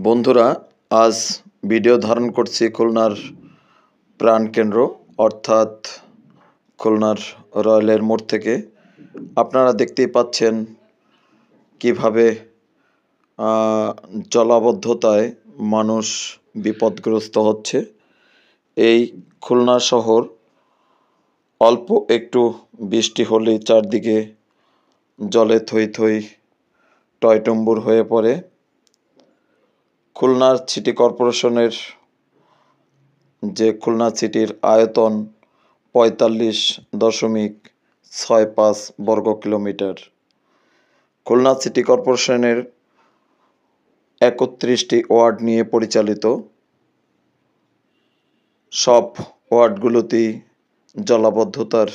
বন্ধুরা, আজ ভিডিও ধারণ করছি খুলনার প্রাণকেন্দ্র অর্থাৎ খুলনার রয়্যালের মোড় থেকে। আপনারা দেখতেই পাচ্ছেন কিভাবে জলাবদ্ধতায় মানুষ বিপদগ্রস্ত হচ্ছে। এই খুলনা শহর অল্প একটু বৃষ্টি হলেই চারদিকে জলে থই থই টয়টম্বুর হয়ে পড়ে। খুলনা সিটি কর্পোরেশনের যে খুলনা সিটির আয়তন ৪৫.৬৫ বর্গ কিলোমিটার। খুলনা সিটি কর্পোরেশনের ৩১টি ওয়ার্ড নিয়ে পরিচালিত। সব ওয়ার্ডগুলোতেই জলাবদ্ধতার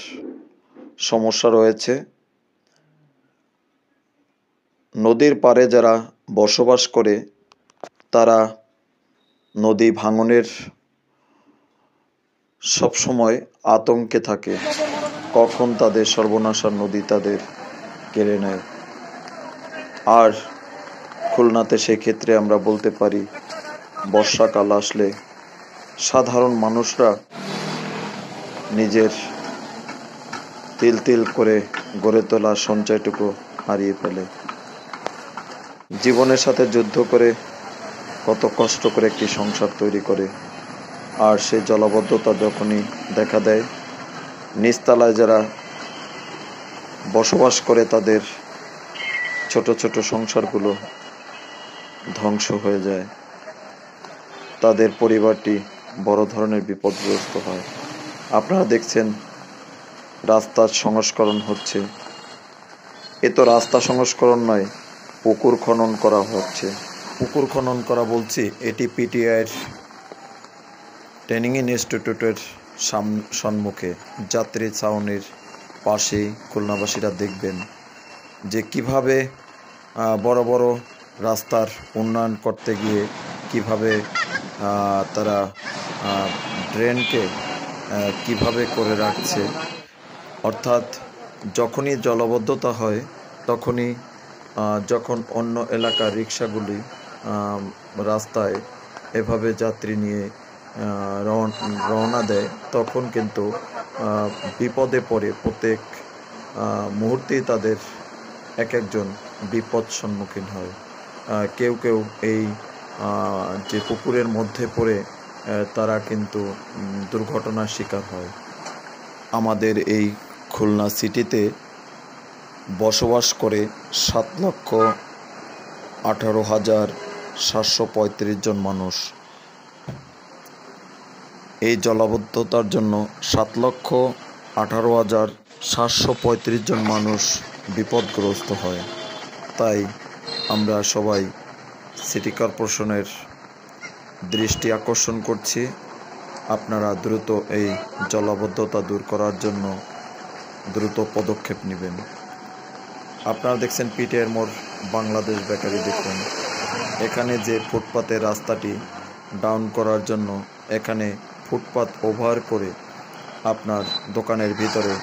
সমস্যা রয়েছে। নদীর পাড়ে যারা বসবাস করে তারা নদী ভাঙনের সবসময় আতঙ্কে থাকে, কখন তাদের সর্বনাশা নদী তাদের কেড়ে নেয়। আর খুলনাতে সেক্ষেত্রে আমরা বলতে পারি, বর্ষাকাল আসলে সাধারণ মানুষরা নিজের তিল তিল করে গড়ে তোলা সঞ্চয়টুকু হারিয়ে ফেলে। জীবনের সাথে যুদ্ধ করে কত কষ্ট করে একটি সংসার তৈরি করে, আর সেই জলাবদ্ধতা যখনই দেখা দেয়, নিচতলায় যারা বসবাস করে তাদের ছোট ছোট সংসারগুলো ধ্বংস হয়ে যায়, তাদের পরিবারটি বড় ধরনের বিপদগ্রস্ত হয়। আপনারা দেখছেন রাস্তার সংস্করণ হচ্ছে। এ তো রাস্তা সংস্করণ নয়, পুকুর খনন করা হচ্ছে। পুকুর খনন করা বলছি, এটি পিটিআইয়ের ট্রেনিং ইনস্টিটিউটের সম্মুখে যাত্রী ছাউনির পাশেই খুলনাবাসীরা দেখবেন যে কিভাবে বড় বড় রাস্তার উন্নয়ন করতে গিয়ে কিভাবে তারা ড্রেনকে কিভাবে করে রাখছে। অর্থাৎ যখনই জলাবদ্ধতা হয় তখনই যখন অন্য এলাকার রিক্সাগুলি রাস্তায় এভাবে যাত্রী নিয়ে রওনা দেয়, তখন কিন্তু বিপদে পড়ে প্রত্যেক মুহূর্তেই তাদের এক একজন বিপদ সম্মুখীন হয়। কেউ কেউ এই যে পুকুরের মধ্যে পড়ে তারা কিন্তু দুর্ঘটনার শিকার হয়। আমাদের এই খুলনা সিটিতে বসবাস করে ৭,১৮,৭৩৫ জন মানুষ। এই জলাবদ্ধতার জন্য ৭,১৮,৭৩৫ জন মানুষ বিপদগ্রস্ত হয়। তাই আমরা সবাই সিটি কর্পোরেশনের দৃষ্টি আকর্ষণ করছি, আপনারা দ্রুত এই জলাবদ্ধতা দূর করার জন্য দ্রুত পদক্ষেপ নেবেন। আপনারা দেখছেন পিটিআইয়ের মোড় বাংলাদেশ বেকারি। দেখুন এখানে যে ফুটপাতের রাস্তাটি ডাউন করার জন্য এখানে ফুটপাত ওভার করে আপনার দোকানের ভিতরে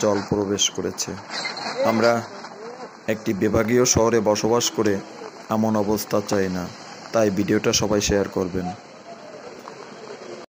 জল প্রবেশ করেছে। আমরা একটি বিভাগীয় শহরে বসবাস করে এমন অবস্থা চাই না, তাই ভিডিওটা সবাই শেয়ার করবেন।